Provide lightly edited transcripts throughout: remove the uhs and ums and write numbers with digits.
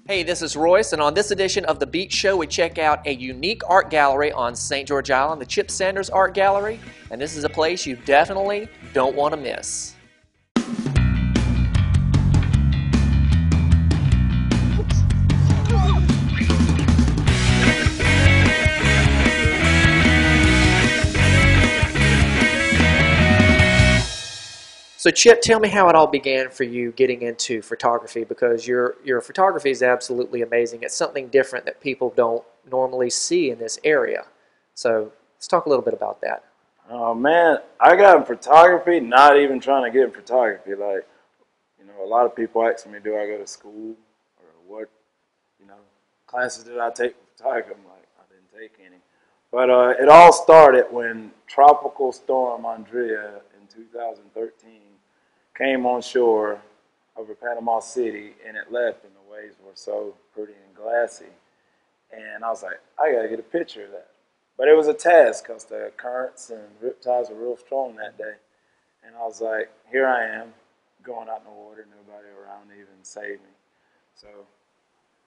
Hey, this is Royce, and on this edition of The Beach Show, we check out a unique art gallery on St. George Island, the Chip Sanders Art Gallery, and this is a place you definitely don't want to miss. So Chip, tell me how it all began for you getting into photography, because your photography is absolutely amazing. It's something different that people don't normally see in this area. So let's talk a little bit about that. Oh man, I got in photography, not even trying to get in photography. Like, a lot of people ask me, do I go to school or what, classes did I take for photography? I'm like, I didn't take any. But it all started when Tropical Storm Andrea in 2013 came on shore over Panama City, and it left, and the waves were so pretty and glassy. And I was like, I got to get a picture of that. But it was a task because the currents and riptides were real strong that day. And I was like, here I am, going out in the water, nobody around to even save me. So,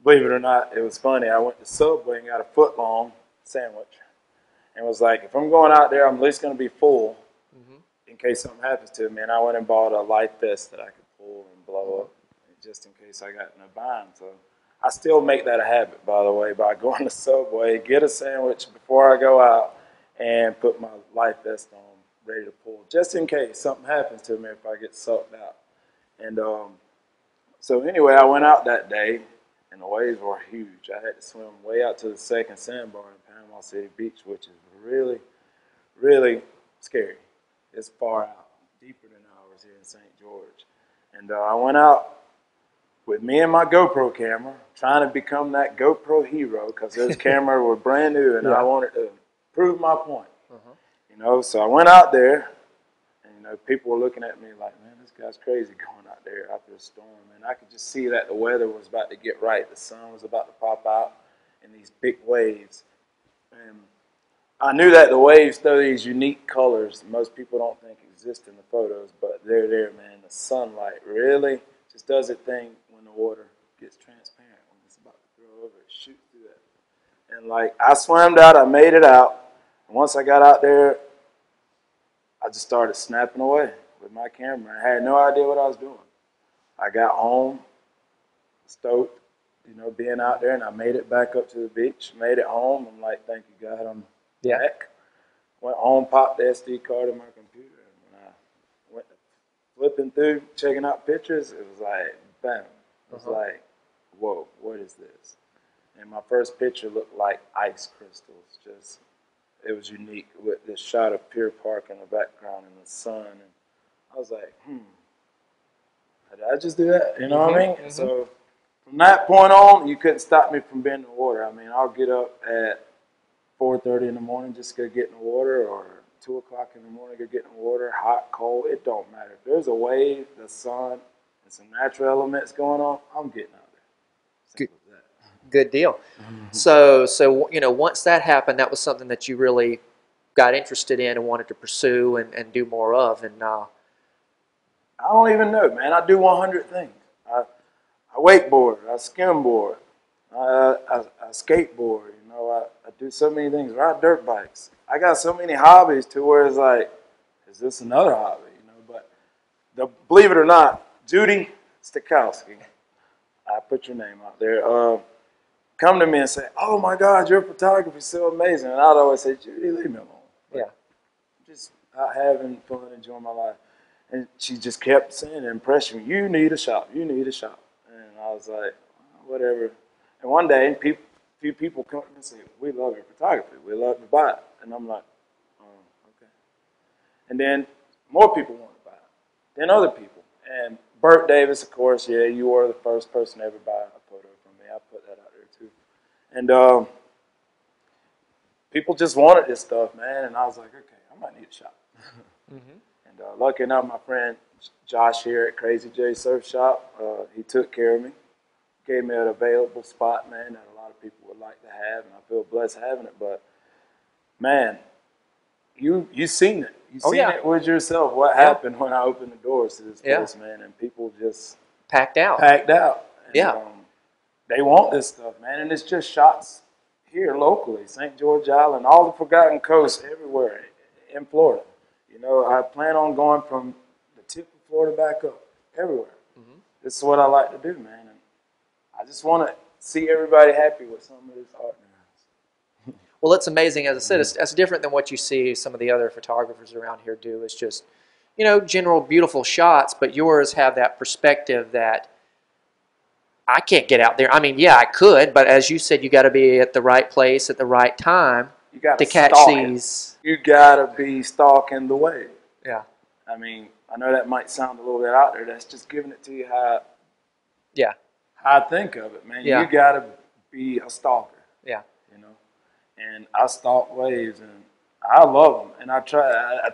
believe it or not, it was funny. I went to Subway and got a foot-long sandwich. And was like, if I'm going out there, I'm at least going to be full in case something happens to me. And I went and bought a life vest that I could pull and blow up just in case I got in a bind. So I still make that a habit, by the way, by going to Subway, get a sandwich before I go out, and put my life vest on, ready to pull, just in case something happens to me if I get sucked out. And so anyway, I went out that day, and the waves were huge. I had to swim way out to the second sandbar in Panama City Beach, which is really, really scary. It's far out, deeper than ours here in St. George. And I went out with me and my GoPro camera, trying to become that GoPro hero, because those cameras were brand new, and I wanted to prove my point. So I went out there, and people were looking at me like, man, this guy's crazy going out there after a storm. And I could just see that the weather was about to get right. The sun was about to pop out in these big waves. And I knew that the waves throw these unique colors most people don't think exist in the photos, but they're there, man. The sunlight really just does its thing when the water gets transparent, when it's about to throw over, it shoots through that. And like, I swam out, I made it out. And once I got out there, I just started snapping away with my camera. I had no idea what I was doing. I got home, stoked, being out there, and I made it back up to the beach, made it home. I'm like, thank you, God, I'm back. Went home, popped the SD card in my computer, and when I went flipping through, checking out pictures, it was like, bam. It was like, whoa, what is this? And my first picture looked like ice crystals. Just, it was unique with this shot of Pier Park in the background and the sun. And I was like, did I just do that? You know what I mean? So from that point on, you couldn't stop me from being in the water. I mean, I'll get up at 4:30 in the morning just to go get in the water, or 2 o'clock in the morning go get in the water, hot, cold, it don't matter. If there's a wave, the sun, and some natural elements going on, I'm getting out there. Good deal. So once that happened, that was something that you really got interested in and wanted to pursue and do more of. And I don't even know, man. I do 100 things. I wakeboard, I skimboard, I skateboard. I do so many things. Ride dirt bikes. I got so many hobbies to where it's like, is this another hobby? But believe it or not, Judy Stakowski, I put your name out there, come to me and say, oh my God, your photography is so amazing. And I'd always say, Judy, leave me alone. I'm just out having fun, enjoying my life. And she just kept saying, impressing me, you need a shop, you need a shop. And I was like, whatever. And one day, few people come to me and say, we love your photography, we love to buy it. And I'm like, oh, okay. And then more people want to buy it, then other people. And Bert Davis, of course, you were the first person to ever buy a photo from me. I put that out there too. And people just wanted this stuff, man. And I was like, okay, I might need a shop. And lucky enough, my friend Josh here at Crazy J Surf Shop, he took care of me, gave me an available spot, man, that a lot of people would like to have, and I feel blessed having it. But man, you seen it. You seen it with yourself. What happened when I opened the doors to this place, man? And people just packed out. And, they want this stuff, man, and it's just shots here locally, St. George Island, all the Forgotten Coast, everywhere in Florida. You know, I plan on going from the tip of Florida back up, everywhere. Mm-hmm. This is what I like to do, man, and I just want to see everybody happy with some of this art now. Well, it's amazing. As I said, it's different than what you see some of the other photographers around here do. It's just, you know, general beautiful shots, but yours have that perspective that I can't get out there. I mean, yeah, I could, but as you said, you got to be at the right place at the right time You got to to catch stalk it. these. You got to be stalking the wave. Yeah. I mean, I know that might sound a little bit out there. That's just giving it to you Yeah. how I think of it, man. Yeah. You got to be a stalker. Yeah. You know, and I stalk waves, and I love them. And I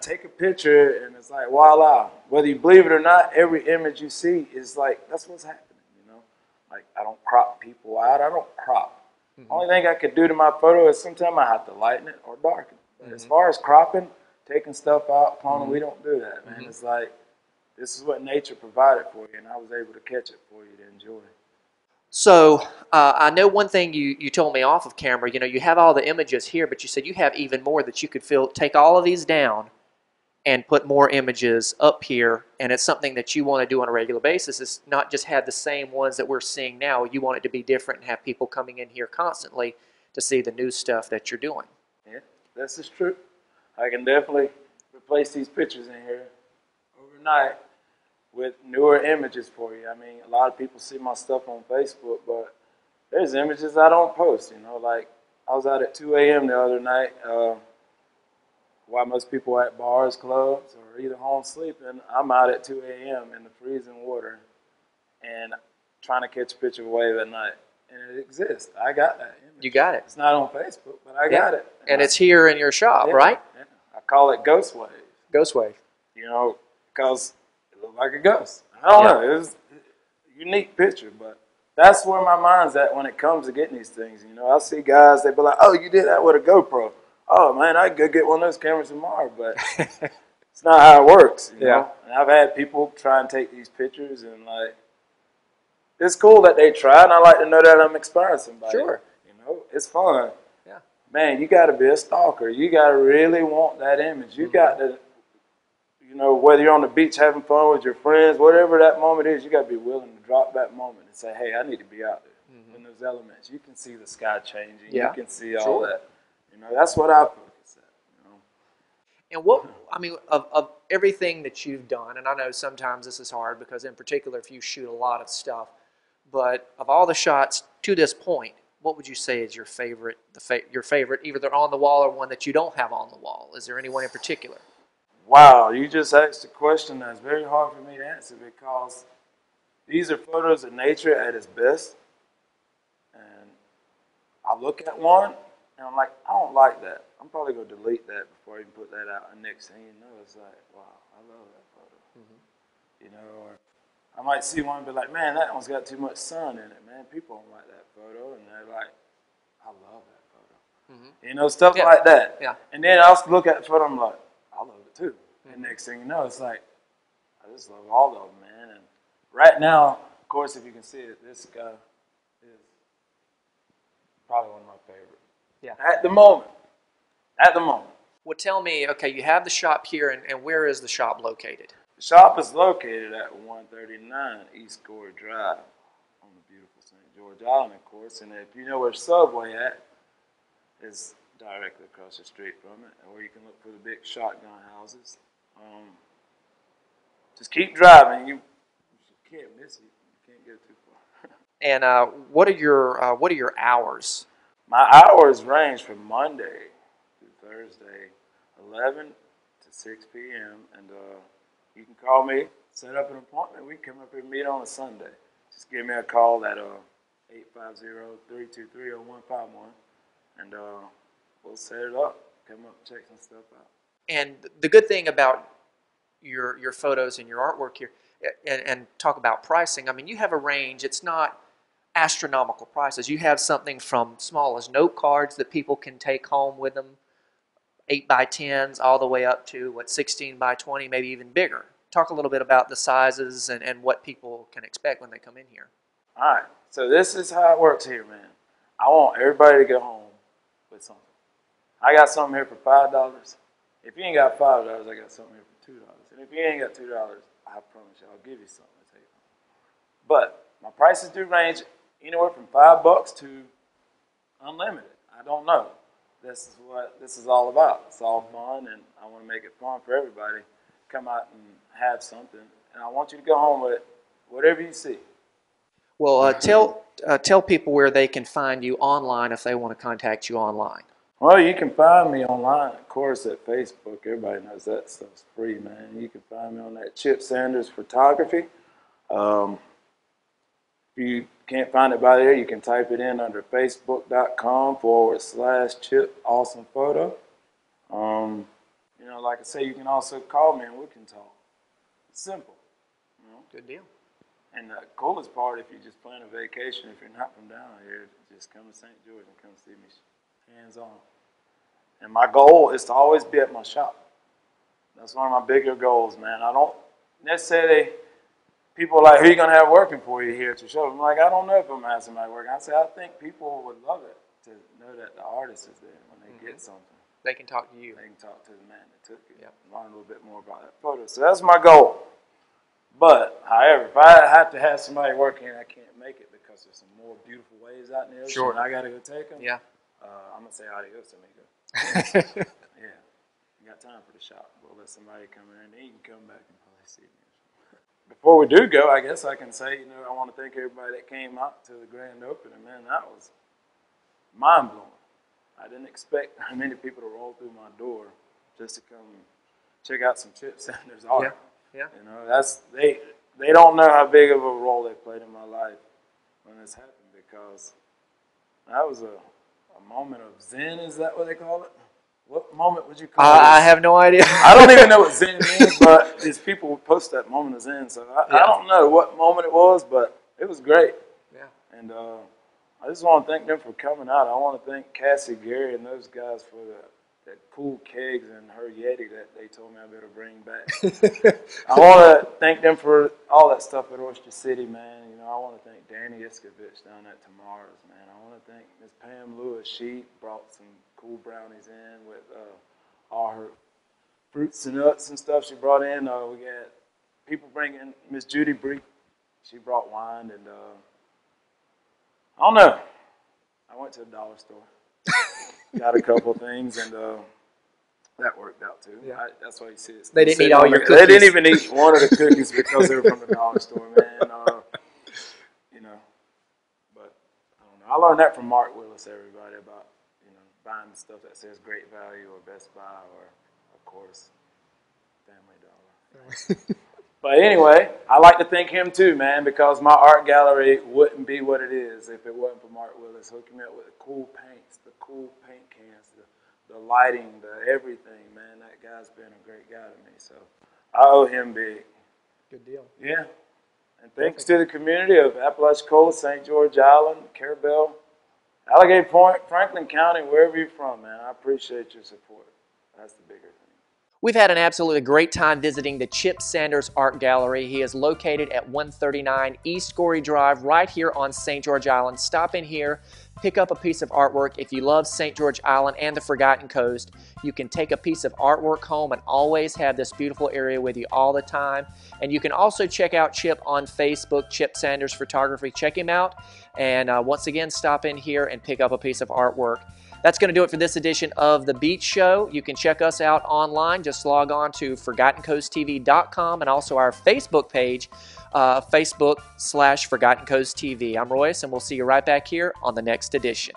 take a picture, and it's like, voila. Whether you believe it or not, every image you see is like, that's what's happening, you know. Like, I don't crop people out. I don't crop. Mm-hmm. Only thing I could do to my photo is sometimes I have to lighten it or darken it. But as far as cropping, taking stuff out, cloning, we don't do that, man. It's like, this is what nature provided for you, and I was able to catch it for you to enjoy. So I know one thing you told me off of camera, you know, you have all the images here, but you said you have even more that you could take all of these down and put more images up here, and it's something that you want to do on a regular basis. It's not just have the same ones that we're seeing now. You want it to be different and have people coming in here constantly to see the new stuff that you're doing. Yeah, this is true. I can definitely replace these pictures in here overnight with newer images for you. I mean, a lot of people see my stuff on Facebook, but there's images I don't post, you know. Like, I was out at 2 a.m. the other night while most people are at bars, clubs, or either home sleeping. I'm out at 2 a.m. in the freezing water and trying to catch a picture of a wave at night. And it exists. I got that image. You got it. It's not on Facebook, but I got it. And it's here in your shop, right? Yeah. I call it Ghost Wave. Ghost Wave. You know, because it looked like a ghost. I don't know. It was a unique picture, but that's where my mind's at when it comes to getting these things. You know, I see guys, they be like, oh, you did that with a GoPro. Oh, man, I could go get one of those cameras tomorrow, but it's not how it works, you know? And I've had people try and take these pictures, and, like, it's cool that they try, and I like to know that I'm inspiring somebody. Sure. You know, it's fun. Yeah. Man, you got to be a stalker. You got to really want that image. You got to, you know, whether you're on the beach having fun with your friends, whatever that moment is, you got to be willing to drop that moment and say, hey, I need to be out there in those elements. You can see the sky changing. Yeah. You can see all that. You know, that's what I focus at. You know? And what, I mean, of everything that you've done, and I know sometimes this is hard because in particular if you shoot a lot of stuff, but of all the shots to this point, what would you say is your favorite, your favorite, either they're on the wall or one that you don't have on the wall? Is there anyone in particular? Wow, you just asked a question that's very hard for me to answer because these are photos of nature at its best. And I look at one and I'm like, I don't like that. I'm probably going to delete that before I even put that out. And next thing you know, it's like, wow, I love that photo. You know, or I might see one and be like, man, that one's got too much sun in it, man. People don't like that photo. And they're like, I love that photo. You know, stuff like that. Yeah. And then I'll look at the photo and I'm like, I love it too. And next thing you know, it's like, I just love all of them, man. And right now, of course, if you can see it, this guy is probably one of my favorites. Yeah. At the moment. At the moment. Well, tell me, okay, you have the shop here, and where is the shop located? The shop is located at 139 East Gore Drive on the beautiful St. George Island, of course. And if you know where Subway at, it's directly across the street from it, or you can look for the big shotgun houses. Just keep driving. You can't miss it. You can't go too far. And what are your hours? My hours range from Monday through Thursday, 11 to 6 p.m. And you can call me, set up an appointment. We can come up here and meet on a Sunday. Just give me a call at 850-323-0151, and we'll set it up. Come up and check some stuff out. And the good thing about your photos and your artwork here, and talk about pricing, I mean, you have a range. It's not astronomical prices. You have something from small as note cards that people can take home with them, 8x10s, all the way up to, 16x20, maybe even bigger. Talk a little bit about the sizes and what people can expect when they come in here. All right. So this is how it works here, man. I want everybody to go home with something. I got something here for $5. If you ain't got $5, I got something here for $2. And if you ain't got $2, I promise you, I'll give you something to take home. But my prices do range anywhere from $5 to unlimited. I don't know. This is what this is all about. It's all fun, and I want to make it fun for everybody. Come out and have something, and I want you to go home with whatever you see. Well, tell people where they can find you online if they want to contact you online. Well, you can find me online, of course, at Facebook. Everybody knows that stuff's free, man. You can find me on that Chip Sanders Photography. If you can't find it by there, you can type it in under facebook.com/Chip Awesome Photo. You know, like I say, you can also call me and we can talk. It's simple. You know? Good deal. And the coolest part, if you just plan a vacation, if you're not from down here, just come to St. George and come see me hands on. And my goal is to always be at my shop. That's one of my bigger goals, man. I don't necessarily, people are like, who are you going to have working for you here at your show? I'm like, I don't know if I'm going to have somebody working. I say, I think people would love it to know that the artist is there when they get something. They can talk to you. They can talk to the man that took it. Yep. Learn a little bit more about that photo. So that's my goal. But, however, if I have to have somebody working and I can't make it because there's some more beautiful waves out in the ocean, Sure. and I got to go take them, Yeah. I'm going to say adios, amigo. Yeah. You got time for the shop. We'll let somebody come in and he can come back and probably see me. Before we do go, I guess I can say, I want to thank everybody that came out to the grand opening. Man, that was mind-blowing. I didn't expect many people to roll through my door just to come check out some Chip Sanders art. Yeah. They don't know how big of a role they played in my life when this happened, because that was a moment of zen. Is that what they call it? What moment would you call it? I have no idea. I don't even know what zen means, but these people would post that moment of zen. So I don't know what moment it was, but it was great. Yeah. And I just want to thank them for coming out. I want to thank Cassie, Gary, and those guys for that cool kegs and her Yeti that they told me I better bring back. I want to thank them for all that stuff at Oyster City, man. I want to thank Danny Iskovich down at Tomorrow's, man. I want to thank Miss Pam Lewis. She brought some cool brownies in with all her fruits and nuts and stuff she brought in. We got people bringing Miss Judy Breek. She brought wine, and I don't know. I went to a dollar store, got a couple things, and that worked out too. Yeah. That's why you see it. They didn't eat all your cookies. They didn't even eat one of the cookies because they were from the dollar store, man. But I don't know. I learned that from Mark Willis, everybody, about buying stuff that says Great Value or Best Buy or, of course, Family Dollar. But anyway, I like to thank him too, man, because my art gallery wouldn't be what it is if it wasn't for Mark Willis hooking me up with the cool paints, the cool paint cans, the lighting, the everything, man. That guy's been a great guy to me, so I owe him big. Good deal. Yeah. And thanks to the community of Apalachicola, St. George Island, Carabel, Alligator Point, Franklin County, wherever you're from, man. I appreciate your support. That's the bigger thing. We've had an absolutely great time visiting the Chip Sanders Art Gallery. He is located at 139 East Gorey Drive right here on St. George Island. Stop in here, pick up a piece of artwork. If you love St. George Island and the Forgotten Coast, you can take a piece of artwork home and always have this beautiful area with you all the time. And you can also check out Chip on Facebook, Chip Sanders Photography. Check him out. And once again, stop in here and pick up a piece of artwork. That's going to do it for this edition of The Beach Show. You can check us out online. Just log on to ForgottenCoastTV.com and also our Facebook page, Facebook/ForgottenCoastTV. I'm Royce, and we'll see you right back here on the next edition.